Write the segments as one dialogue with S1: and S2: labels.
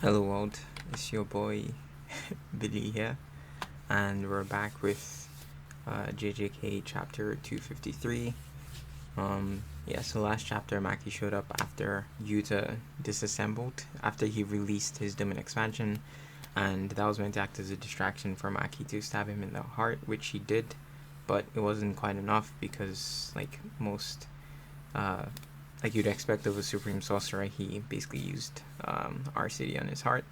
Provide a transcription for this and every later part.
S1: Hello world, it's your boy Billy here, and we're back with JJK chapter 253. So last chapter Maki showed up after Yuta disassembled, after he released his demon expansion, and that was meant to act as a distraction for Maki to stab him in the heart, which he did, but it wasn't quite enough because like most like you'd expect of a Supreme Sorcerer, he basically used R-City on his heart.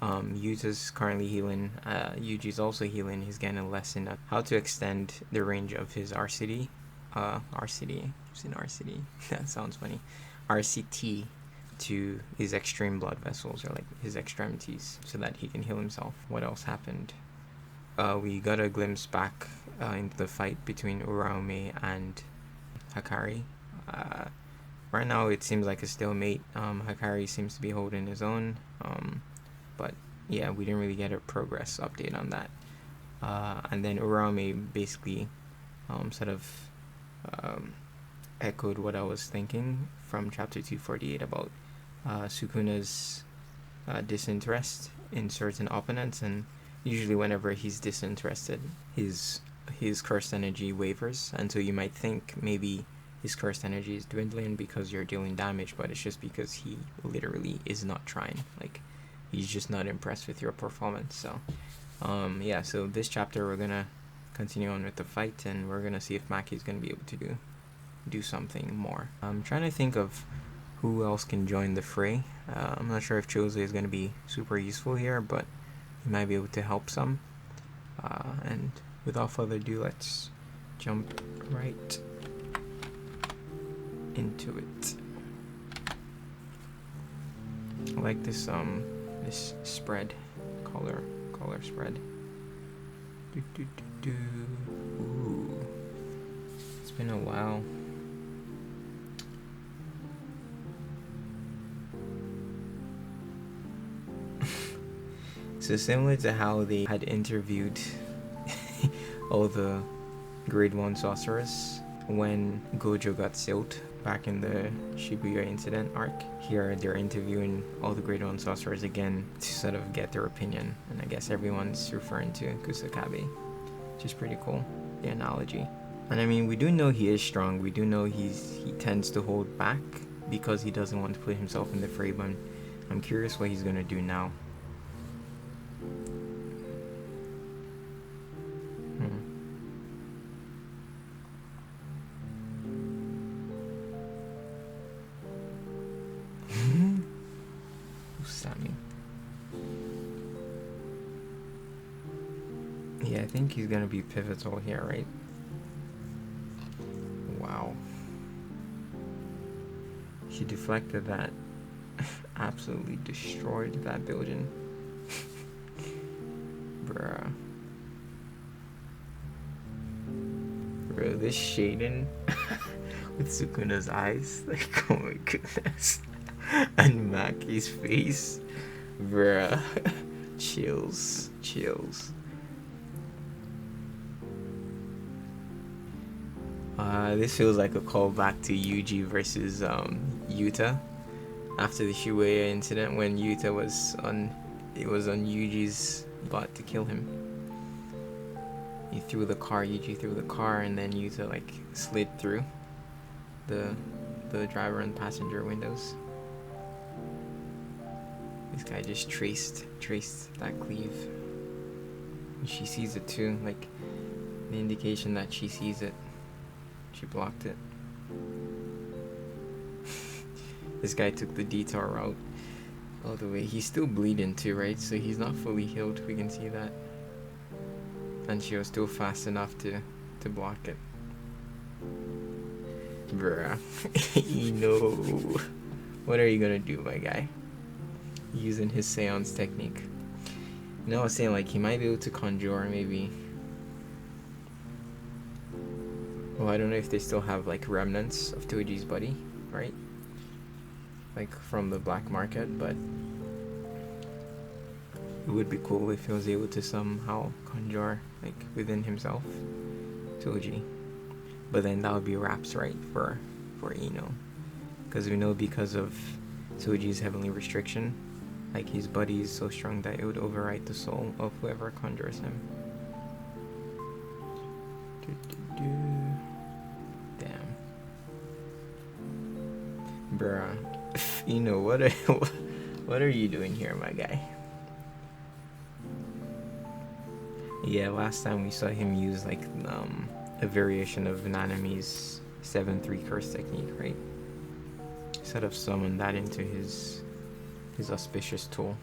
S1: Yuta's currently healing, Yuji's also healing. He's getting a lesson on how to extend the range of his R-City. R-City, that sounds funny. RCT to his extreme blood vessels, or like his extremities, so that he can heal himself. What else happened? We got a glimpse back into the fight between Uraume and Hakari. Right now it seems like a stalemate. Hakari seems to be holding his own, but yeah, we didn't really get a progress update on that. And then Uraume basically sort of echoed what I was thinking from chapter 248 about Sukuna's disinterest in certain opponents, and usually whenever he's disinterested, his cursed energy wavers, and so you might think maybe his cursed energy is dwindling because you're dealing damage, but it's just because he literally is not trying. Like, he's just not impressed with your performance. So so this chapter we're gonna continue on with the fight, and we're gonna see if Maki is gonna be able to do something more. I'm trying to think of who else can join the fray. I'm not sure if Chose is gonna be super useful here, but he might be able to help some. And without further ado, let's jump right into it. I like this this spread, color spread. Ooh, it's been a while. So similar to how they had interviewed all the grade 1 sorcerers when Gojo got sealed back in the Shibuya incident arc. Here they're interviewing all the grade 1 sorcerers again to sort of get their opinion, and I guess everyone's referring to Kusakabe, which is pretty cool, the analogy. And I mean, we do know he is strong, we do know he tends to hold back because he doesn't want to put himself in the fray, but I'm curious what he's gonna do now. Yeah, I think he's gonna be pivotal here, right? Wow. He deflected that. Absolutely destroyed that building. Bruh. Bro, this shading with Sukuna's eyes, like, oh my goodness. And Maki's face. Bruh. Chills. This feels like a callback to Yuji versus Yuta after the Shibuya incident, when Yuta was on Yuji's butt to kill him. Yuji threw the car, and then Yuta like slid through the driver and passenger windows. This guy just traced that cleave. And she sees it too, like the indication that she sees it. She blocked it. This guy took the detour route all the way. He's still bleeding too, right? So he's not fully healed, we can see that. And she was still fast enough to block it. Bruh. You know. What are you gonna do, my guy? Using his seance technique. You know, I was saying, like, he might be able to conjure, maybe. Well, I don't know if they still have like remnants of Toji's body, right? Like from the black market, but it would be cool if he was able to somehow conjure like within himself Toji. But then that would be wraps, right, for Ino. Because we know because of Toji's heavenly restriction, Like his body is so strong that it would override the soul of whoever conjures him. Damn. Bruh. You know, what are you doing here, my guy? Yeah, last time we saw him use like a variation of Nanami's 7-3 curse technique, right? Sort of summon that into his auspicious tool.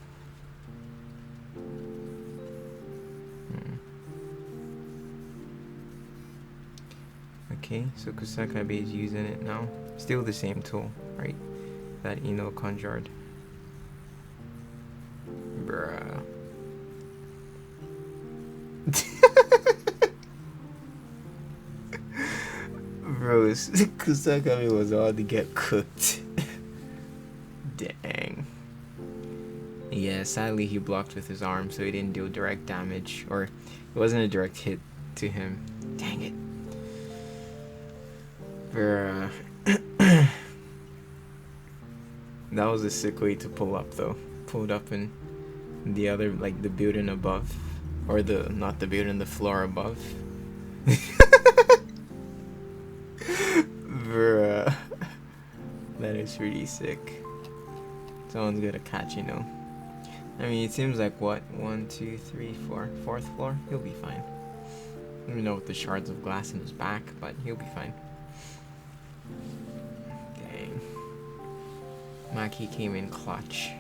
S1: Okay, so Kusakabe is using it now. Still the same tool, right? That Ino conjured. Bruh. Bro, Kusakabe was all to get cooked. Dang. Yeah, sadly he blocked with his arm, so he didn't do direct damage. Or it wasn't a direct hit to him. Dang it. Bruh. That was a sick way to pull up, though. Pulled up in the other, like the building above. Or not the building, the floor above. Bruh. That is pretty sick. Someone's gonna catch, you know. I mean, it seems like what? 1, 2, 3, 4. Fourth floor? He'll be fine. I don't know with the shards of glass in his back, but he'll be fine. Dang. Maki came in clutch.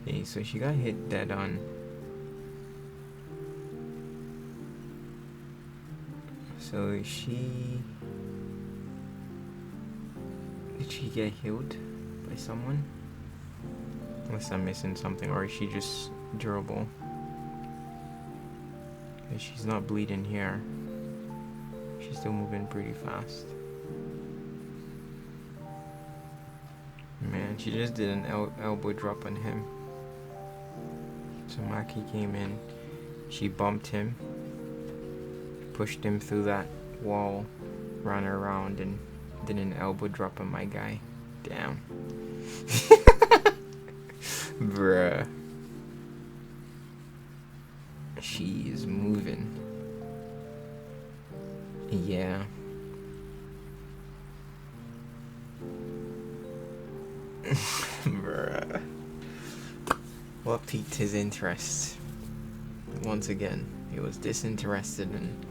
S1: Okay, so she got hit dead on. So did she get healed by someone? Unless I'm missing something, or is she just durable? She's not bleeding here. She's still moving pretty fast. Man, she just did an elbow drop on him. So Maki came in. She bumped him. Pushed him through that wall. Ran around and did an elbow drop on my guy. Damn. Bruh. She is moving. Yeah. Bruh. What piqued his interest? Once again, he was disinterested, and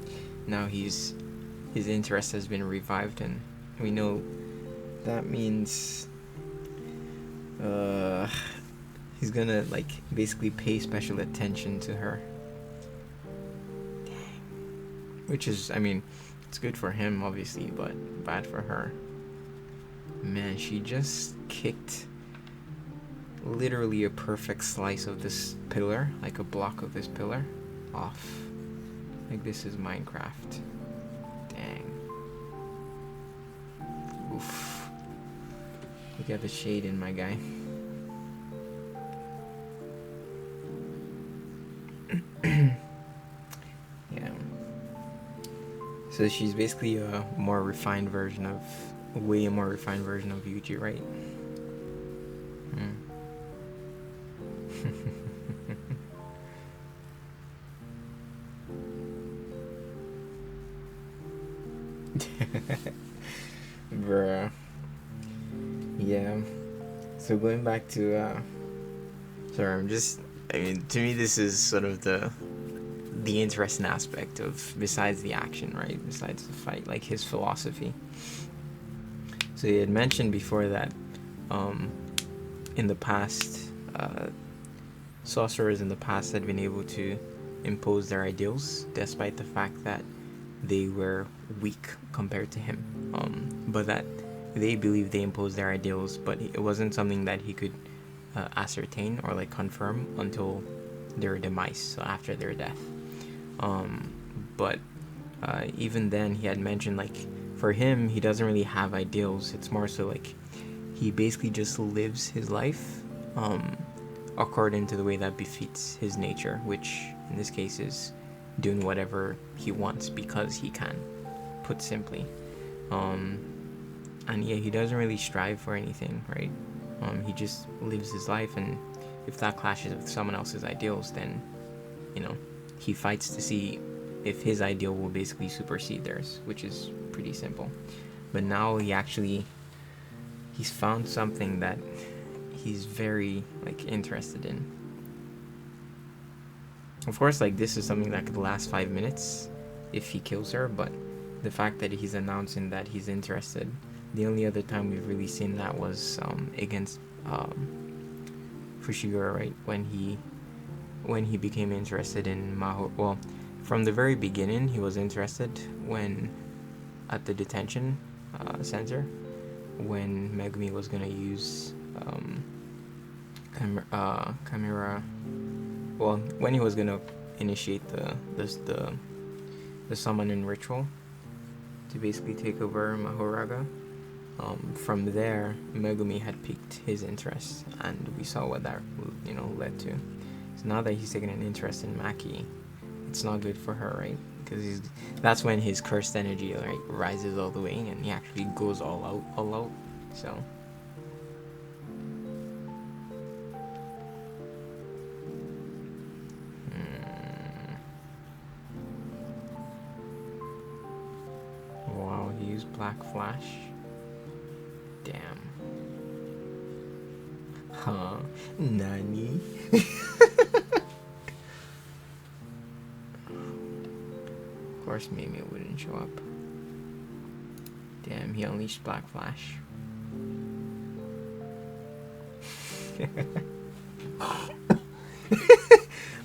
S1: now his interest has been revived, and we know that means he's gonna like basically pay special attention to her. Dang. Which is, I mean, it's good for him obviously, but bad for her. Man, she just kicked literally a perfect slice of this pillar, like a block of this pillar, off. Like this is Minecraft. Dang. Oof. You got the shade in, my guy. Yeah. So she's basically a more refined version of, way more refined version of Yuji, right? Bruh. Yeah. So going back to sorry, I mean, to me this is sort of the interesting aspect of, besides the action, right? Besides the fight, like his philosophy. So he had mentioned before that in the past, sorcerers in the past had been able to impose their ideals despite the fact that they were weak compared to him, but that they believed they imposed their ideals, but it wasn't something that he could ascertain or like confirm until their demise, so after their death. But even then he had mentioned, like, for him, he doesn't really have ideals. It's more so like he basically just lives his life according to the way that befits his nature, which in this case is doing whatever he wants because he can, put simply. And yeah, he doesn't really strive for anything, right? He just lives his life, and if that clashes with someone else's ideals, then, you know, he fights to see if his ideal will basically supersede theirs, which is pretty simple. But now he's found something that he's very, like, interested in. Of course, like, this is something that could last 5 minutes if he kills her, but the fact that he's announcing that he's interested, the only other time we've really seen that was against Fushiguro, right? When he became interested in Maho. Well, from the very beginning, he was interested when at the detention center, when Megumi was gonna use Chimera. Well, when he was gonna initiate the summoning ritual to basically take over Mahoraga. From there, Megumi had piqued his interest, and we saw what that, you know, led to. So now that he's taking an interest in Maki, it's not good for her, right? Because that's when his cursed energy, like, rises all the way, and he actually goes all out. So. Wow, he used Black Flash. Damn. Huh? Nani? Of course Mimi wouldn't show up. Damn, he unleashed Black Flash.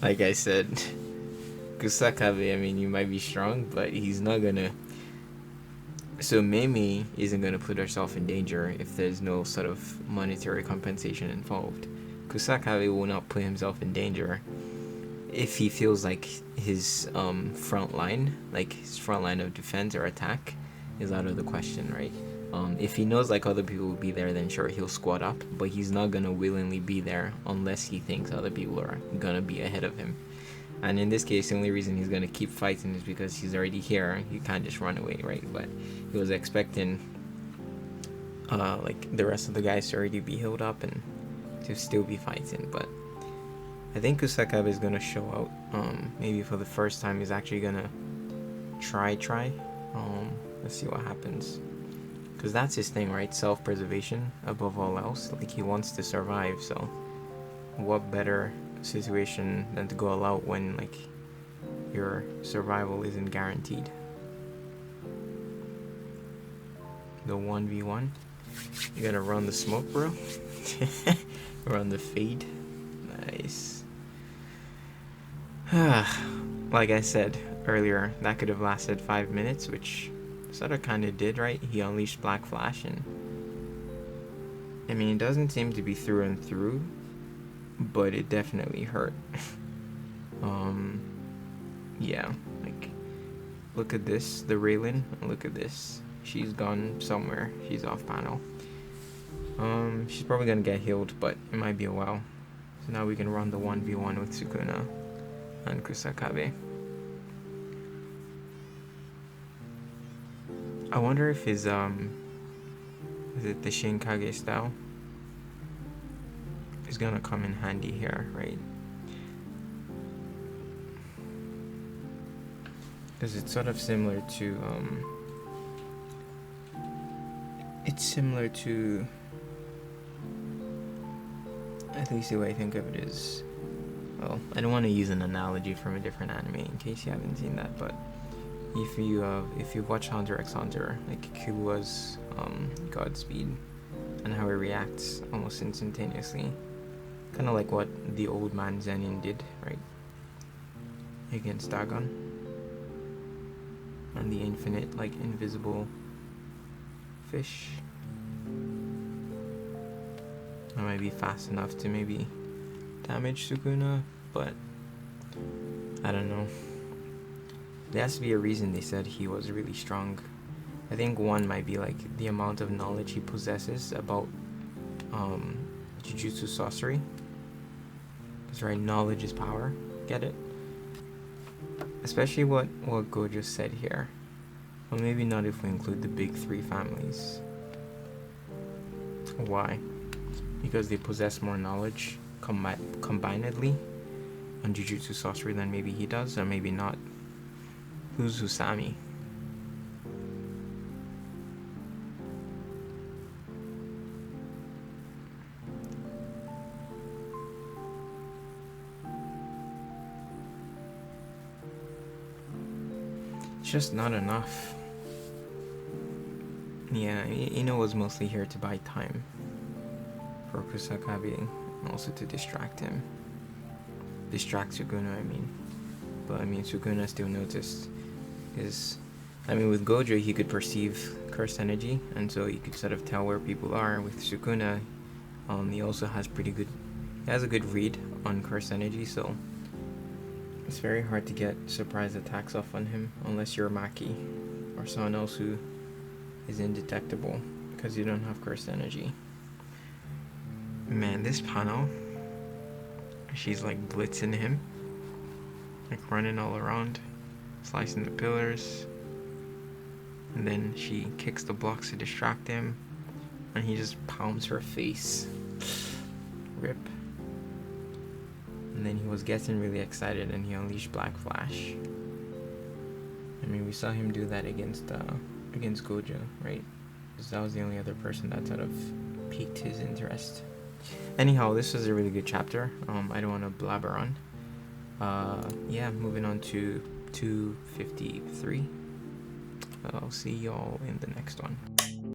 S1: Like I said, Kusakabe, I mean, you might be strong, but he's not gonna... So Mimi isn't going to put herself in danger if there's no sort of monetary compensation involved. Kusakabe will not put himself in danger if he feels like his front line of defense or attack is out of the question, right? If he knows like other people will be there, then sure, he'll squad up, but he's not going to willingly be there unless he thinks other people are going to be ahead of him. And in this case, the only reason he's going to keep fighting is because he's already here. He can't just run away, right? But he was expecting like the rest of the guys to already be healed up and to still be fighting. But I think Kusakabe is going to show out. Maybe for the first time, he's actually going to try. Let's see what happens. Because that's his thing, right? Self-preservation above all else. Like, he wants to survive, so what better situation than to go all out when, like, your survival isn't guaranteed. The 1v1. You gotta run the smoke, bro. Run the fade. Nice. Like I said earlier, that could have lasted 5 minutes, which sort of kind of did, right? He unleashed Black Flash, and I mean, it doesn't seem to be through and through, but it definitely hurt. Yeah, like, look at this, the Raylan, look at this. She's gone somewhere, she's off panel. She's probably gonna get healed, but it might be a while. So now we can run the 1v1 with Sukuna and Kusakabe. I wonder if his, is it the Shinkage style? Is gonna come in handy here, right? Because it's sort of similar to, it's similar to, at least the way I think of it is, well, I don't want to use an analogy from a different anime in case you haven't seen that, but if you watch Hunter x Hunter, like Killua's Godspeed and how he reacts almost instantaneously, kind of like what the old man Zenin did, right, against Dagon, and the infinite, like, invisible fish. That might be fast enough to maybe damage Sukuna, but I don't know. There has to be a reason they said he was really strong. I think one might be like the amount of knowledge he possesses about Jujutsu sorcery. That's right, knowledge is power. Get it? especially what Gojo said here. Well, maybe not if we include the big three families. Why? Because they possess more knowledge combinedly on Jujutsu sorcery than maybe he does, or maybe not. Who's Usami? It's just not enough. Yeah, Ino was mostly here to buy time for Kusakabe, and also to distract him. Distract Sukuna, I mean. But I mean, Sukuna still noticed his... I mean, with Gojo, he could perceive cursed energy, and so he could sort of tell where people are. With Sukuna, he also has he has a good read on cursed energy, so it's very hard to get surprise attacks off on him, unless you're Maki, or someone else who is indetectable, because you don't have cursed energy. Man, this panel, she's like blitzing him, like running all around, slicing the pillars, and then she kicks the blocks to distract him, and he just palms her face. Rip. And then he was getting really excited, and he unleashed Black Flash. I mean, we saw him do that against Gojo, right? Because that was the only other person that sort of piqued his interest. Anyhow, this was a really good chapter. I don't want to blabber on. Yeah, moving on to 253. I'll see y'all in the next one.